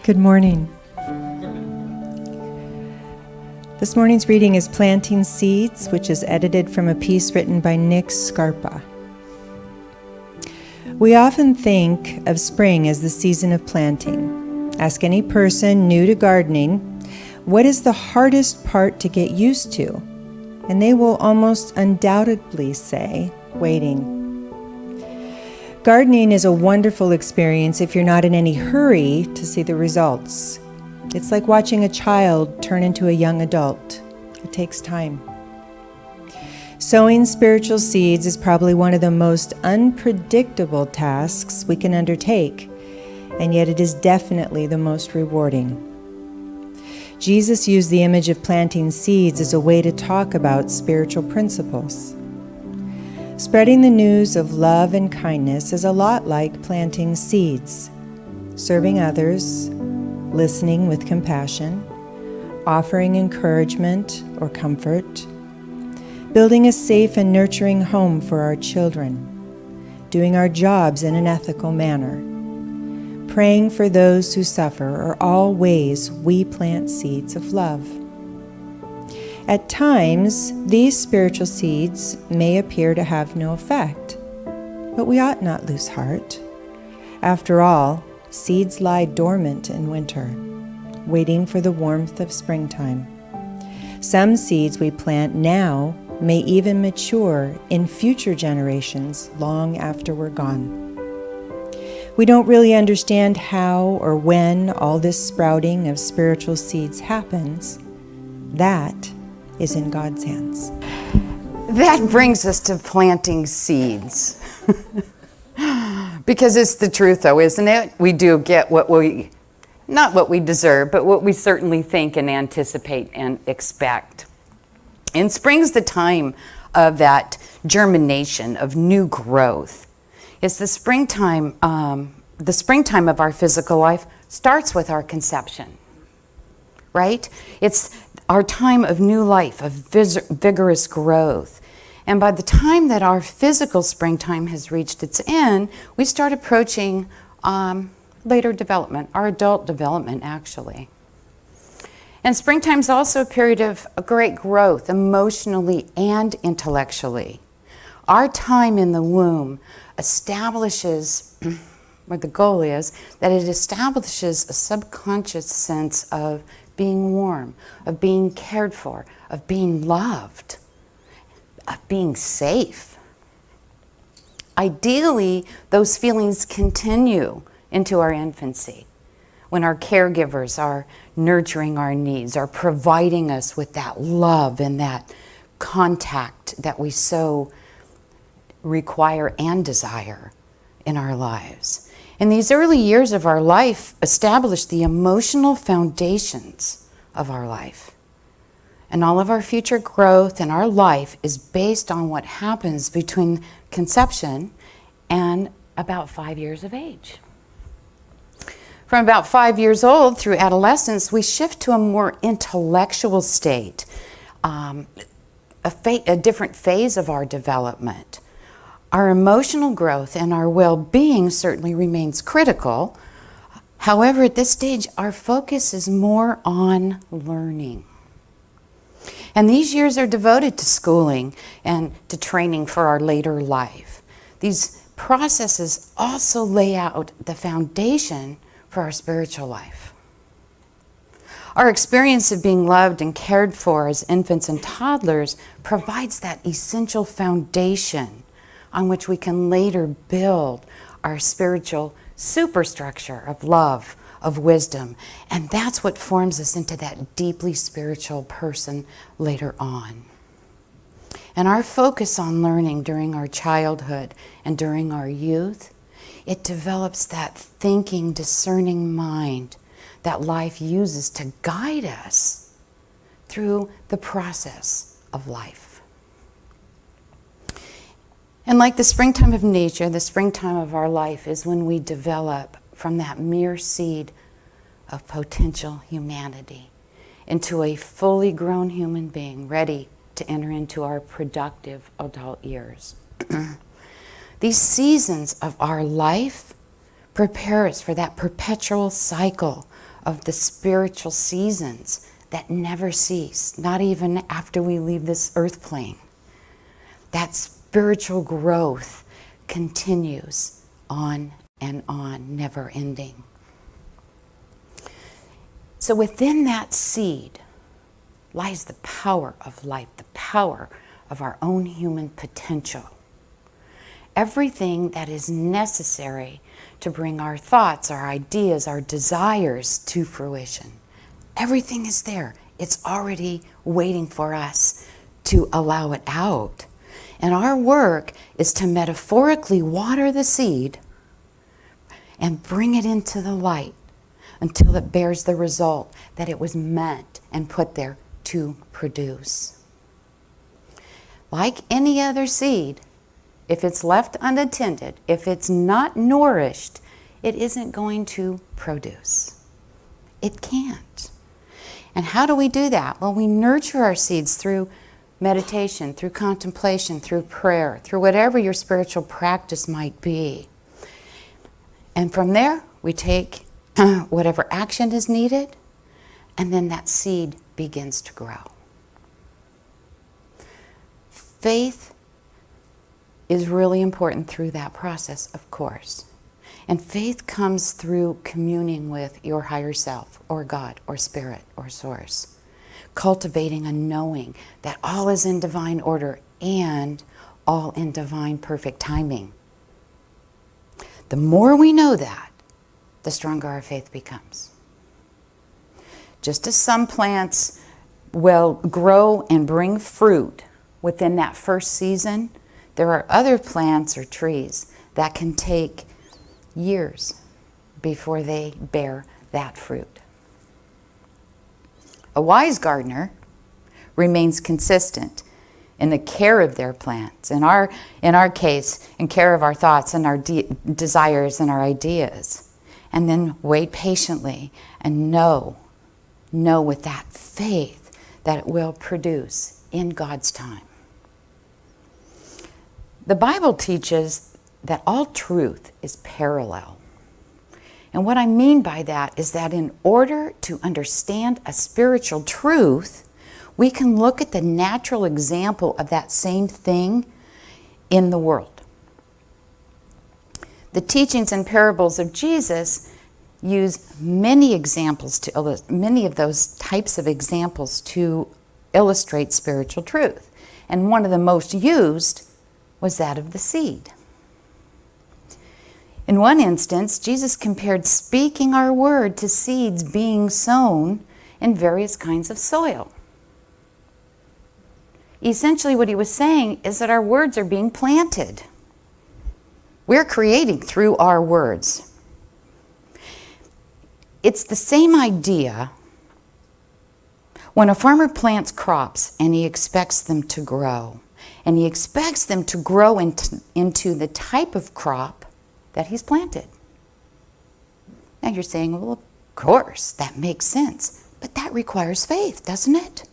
Good morning. This morning's reading is Planting Seeds, which is edited from a piece written by Nick Scarpa. We often think of spring as the season of planting. Ask any person new to gardening, what is the hardest part to get used to? And they will almost undoubtedly say, waiting. Gardening is a wonderful experience if you're not in any hurry to see the results. It's like watching a child turn into a young adult. It takes time. Sowing spiritual seeds is probably one of the most unpredictable tasks we can undertake, and yet it is definitely the most rewarding. Jesus used the image of planting seeds as a way to talk about spiritual principles. Spreading the news of love and kindness is a lot like planting seeds. Serving others, listening with compassion, offering encouragement or comfort, building a safe and nurturing home for our children, doing our jobs in an ethical manner, praying for those who suffer are all ways we plant seeds of love. At times, these spiritual seeds may appear to have no effect, but we ought not lose heart. After all, seeds lie dormant in winter, waiting for the warmth of springtime. Some seeds we plant now may even mature in future generations long after we're gone. We don't really understand how or when all this sprouting of spiritual seeds happens. That is in God's hands. That brings us to planting seeds. Because it's the truth though, isn't it? We do get not what we deserve, but what we certainly think and anticipate and expect. And spring's the time of that germination, of new growth. It's the springtime of our physical life starts with our conception, right? It's our time of new life, of vigorous growth. And by the time that our physical springtime has reached its end, we start approaching later development, our adult development actually. And springtime is also a period of great growth emotionally and intellectually. Our time in the womb establishes, or the goal is, that it establishes a subconscious sense of being warm, of being cared for, of being loved, of being safe. Ideally, those feelings continue into our infancy, when our caregivers are nurturing our needs, are providing us with that love and that contact that we so require and desire in our lives. And these early years of our life establish the emotional foundations of our life. And all of our future growth in our life is based on what happens between conception and about 5 years of age. From about 5 years old through adolescence, we shift to a more intellectual state, a different phase of our development. Our emotional growth and our well-being certainly remains critical. However, at this stage, our focus is more on learning. And these years are devoted to schooling and to training for our later life. These processes also lay out the foundation for our spiritual life. Our experience of being loved and cared for as infants and toddlers provides that essential foundation on which we can later build our spiritual superstructure of love, of wisdom. And that's what forms us into that deeply spiritual person later on. And our focus on learning during our childhood and during our youth, it develops that thinking, discerning mind that life uses to guide us through the process of life. And like the springtime of nature, the springtime of our life is when we develop from that mere seed of potential humanity into a fully grown human being ready to enter into our productive adult years. These seasons of our life prepare us for that perpetual cycle of the spiritual seasons that never cease, not even after we leave this earth plane. That spiritual growth continues on and on, never ending. So within that seed lies the power of life, the power of our own human potential. Everything that is necessary to bring our thoughts, our ideas, our desires to fruition. Everything is there. It's already waiting for us to allow it out. And our work is to metaphorically water the seed and bring it into the light until it bears the result that it was meant and put there to produce. Like any other seed, if it's left unattended, if it's not nourished, it isn't going to produce. It can't. And how do we do that? Well, we nurture our seeds through meditation, through contemplation, through prayer, through whatever your spiritual practice might be. And from there, we take whatever action is needed, and then that seed begins to grow. Faith is really important through that process, of course. And faith comes through communing with your higher self, or God, or spirit, or source. Cultivating a knowing that all is in divine order and all in divine perfect timing. The more we know that, the stronger our faith becomes. Just as some plants will grow and bring fruit within that first season, there are other plants or trees that can take years before they bear that fruit. A wise gardener remains consistent in the care of their plants, in our case, in care of our thoughts and our desires and our ideas, and then wait patiently and know with that faith that it will produce in God's time. The Bible teaches that all truth is parallel. And what I mean by that is that in order to understand a spiritual truth, we can look at the natural example of that same thing in the world. The teachings and parables of Jesus use many of those types of examples to illustrate spiritual truth. And one of the most used was that of the seed. In one instance, Jesus compared speaking our word to seeds being sown in various kinds of soil. Essentially, what he was saying is that our words are being planted. We're creating through our words. It's the same idea when a farmer plants crops and he expects them to grow. And he expects them to grow into the type of crop that he's planted. Now you're saying, well, of course, that makes sense. But that requires faith, doesn't it?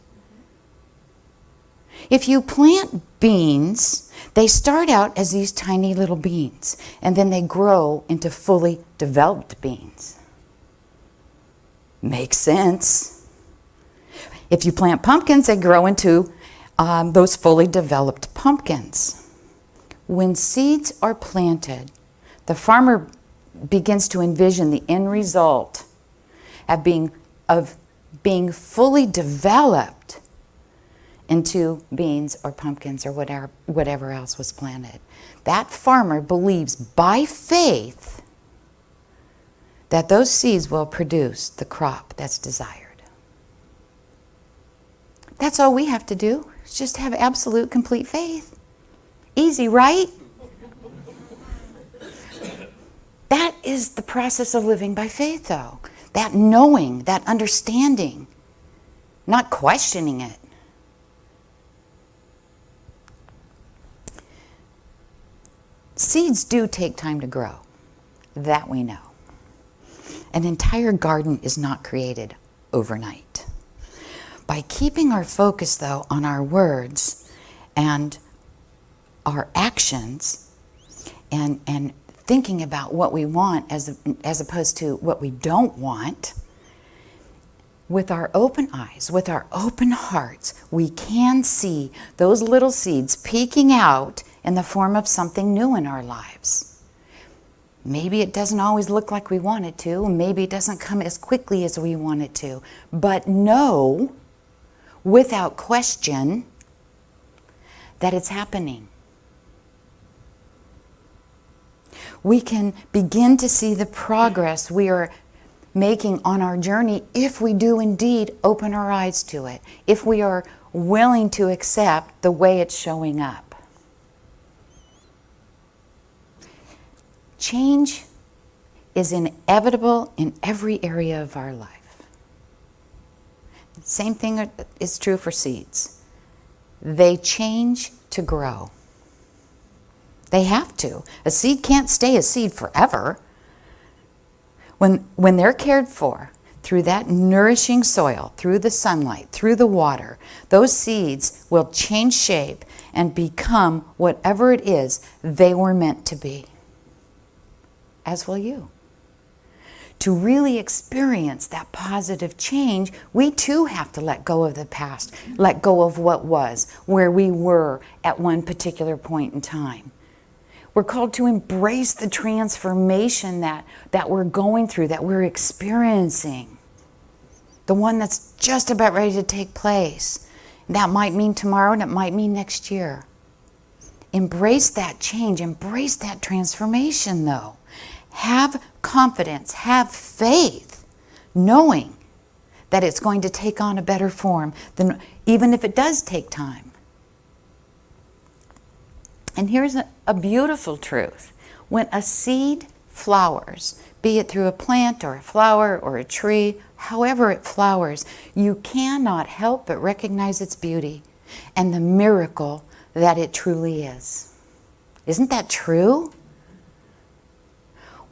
If you plant beans, they start out as these tiny little beans, and then they grow into fully developed beans. Makes sense. If you plant pumpkins, they grow into those fully developed pumpkins. When seeds are planted, the farmer begins to envision the end result of being fully developed into beans or pumpkins or whatever else was planted. That farmer believes by faith that those seeds will produce the crop that's desired. That's all we have to do. Is just have absolute, complete faith. Easy, right? That is the process of living by faith, though. That knowing, that understanding, not questioning it. Seeds do take time to grow. That we know. An entire garden is not created overnight. By keeping our focus, though, on our words and our actions and thinking about what we want as opposed to what we don't want, with our open eyes, with our open hearts, we can see those little seeds peeking out in the form of something new in our lives. Maybe it doesn't always look like we want it to. Maybe it doesn't come as quickly as we want it to. But know, without question, that it's happening. We can begin to see the progress we are making on our journey if we do indeed open our eyes to it, if we are willing to accept the way it's showing up. Change is inevitable in every area of our life. Same thing is true for seeds. They change to grow. They have to. A seed can't stay a seed forever. When they're cared for through that nourishing soil, through the sunlight, through the water, those seeds will change shape and become whatever it is they were meant to be. As will you. To really experience that positive change, we too have to let go of the past, let go of what was, where we were at one particular point in time. We're called to embrace the transformation that we're going through, that we're experiencing. The one that's just about ready to take place. That might mean tomorrow and it might mean next year. Embrace that change, embrace that transformation though. Have confidence, have faith, knowing that it's going to take on a better form, than even if it does take time. And here's a beautiful truth. When a seed flowers, be it through a plant or a flower or a tree, however it flowers, you cannot help but recognize its beauty and the miracle that it truly is. Isn't that true?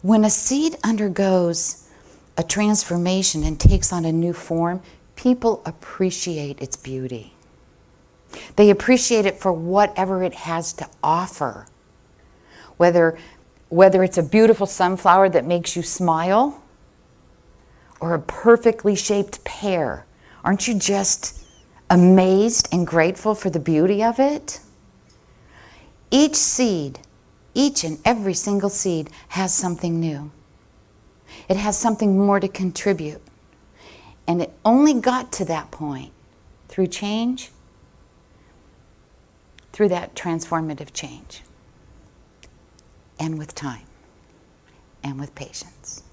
When a seed undergoes a transformation and takes on a new form, people appreciate its beauty. They appreciate it for whatever it has to offer. Whether it's a beautiful sunflower that makes you smile or a perfectly shaped pear. Aren't you just amazed and grateful for the beauty of it? Each seed, each and every single seed has something new. It has something more to contribute. And it only got to that point through change, through that transformative change, and with time, and with patience.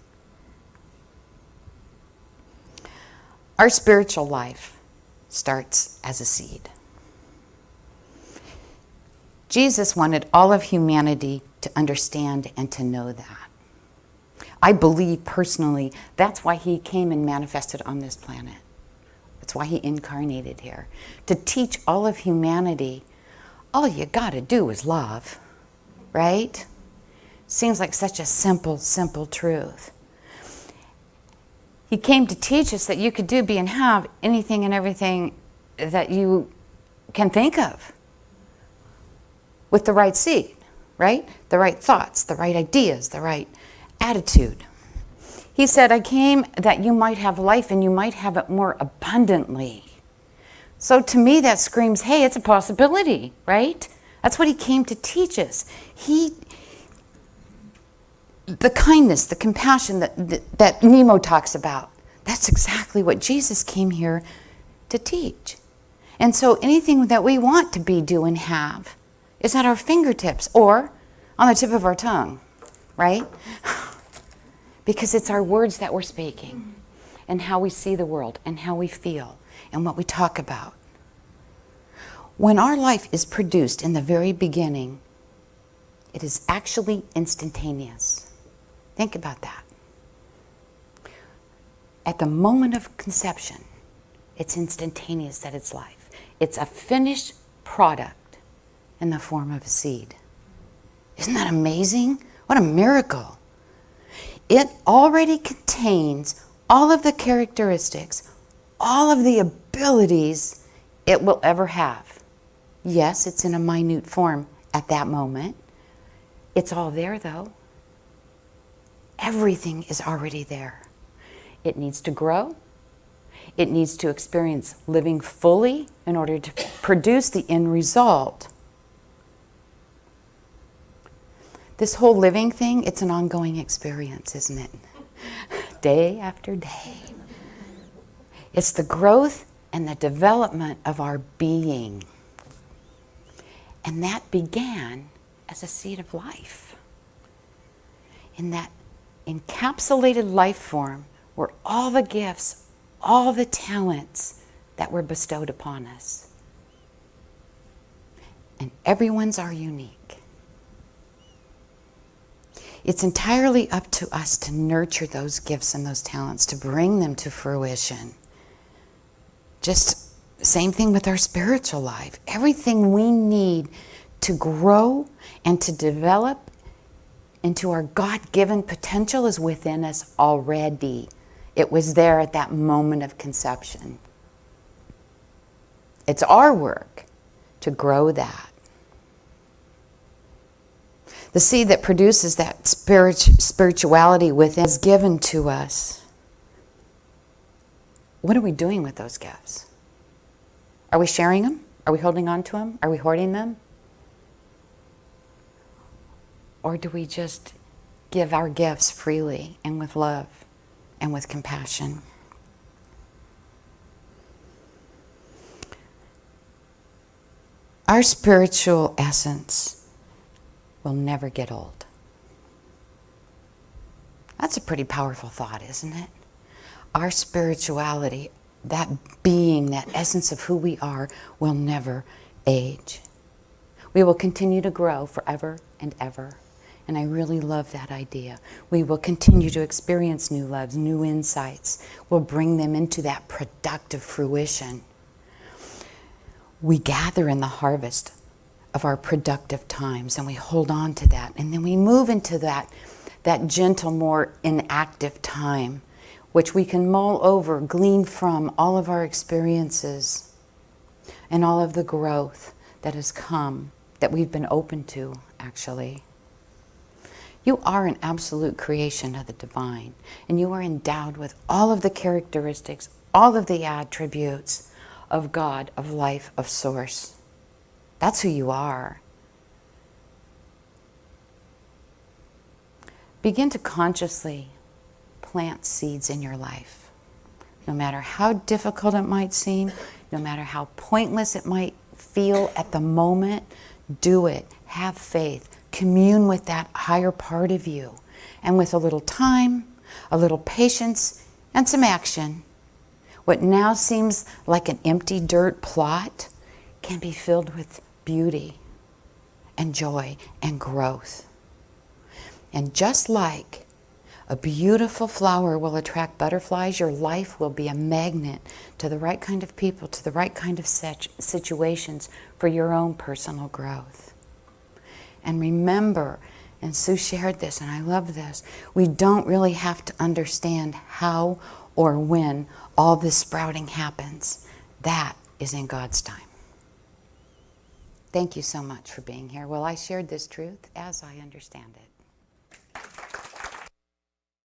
Our spiritual life starts as a seed. Jesus wanted all of humanity to understand and to know that. I believe personally that's why he came and manifested on this planet. That's why he incarnated here. To teach all of humanity, all you gotta do is love, right? Seems like such a simple, simple truth. He came to teach us that you could do, be, and have anything and everything that you can think of with the right seed, right? The right thoughts, the right ideas, the right attitude. He said, I came that you might have life and you might have it more abundantly. So to me that screams, hey, it's a possibility, right? That's what he came to teach us. The kindness, the compassion that Nemo talks about, that's exactly what Jesus came here to teach. And so anything that we want to be, do, and have is at our fingertips or on the tip of our tongue, right? Because it's our words that we're speaking and how we see the world and how we feel and what we talk about. When our life is produced in the very beginning, it is actually instantaneous. Think about that. At the moment of conception, it's instantaneous that it's life. It's a finished product in the form of a seed. Isn't that amazing? What a miracle. It already contains all of the characteristics, all of the abilities it will ever have. Yes, it's in a minute form at that moment. It's all there though. Everything is already there. It needs to grow. It needs to experience living fully in order to produce the end result. This whole living thing, it's an ongoing experience, isn't it? Day after day. It's the growth and the development of our being. And that began as a seed of life. In that encapsulated life form were all the gifts, all the talents that were bestowed upon us. And everyone's are unique. It's entirely up to us to nurture those gifts and those talents, to bring them to fruition. Just same thing with our spiritual life. Everything we need to grow and to develop into our God-given potential is within us already. It was there at that moment of conception. It's our work to grow that. The seed that produces that spirituality within is given to us. What are we doing with those gifts? Are we sharing them? Are we holding on to them? Are we hoarding them? Or do we just give our gifts freely and with love and with compassion? Our spiritual essence will never get old. That's a pretty powerful thought, isn't it? Our spirituality, that being, that essence of who we are, will never age. We will continue to grow forever and ever. And I really love that idea. We will continue to experience new loves, new insights. We'll bring them into that productive fruition. We gather in the harvest of our productive times, and we hold on to that. And then we move into that gentle, more inactive time, which we can mull over, glean from all of our experiences and all of the growth that has come, that we've been open to, actually. You are an absolute creation of the divine, and you are endowed with all of the characteristics, all of the attributes of God, of life, of source. That's who you are. Begin to consciously plant seeds in your life. No matter how difficult it might seem, no matter how pointless it might feel at the moment, do it. Have faith. Commune with that higher part of you. And with a little time, a little patience, and some action, what now seems like an empty dirt plot can be filled with beauty and joy and growth. And just like a beautiful flower will attract butterflies, your life will be a magnet to the right kind of people, to the right kind of situations for your own personal growth. And remember, and Sue shared this, and I love this, we don't really have to understand how or when all this sprouting happens. That is in God's time. Thank you so much for being here. Well, I shared this truth as I understand it.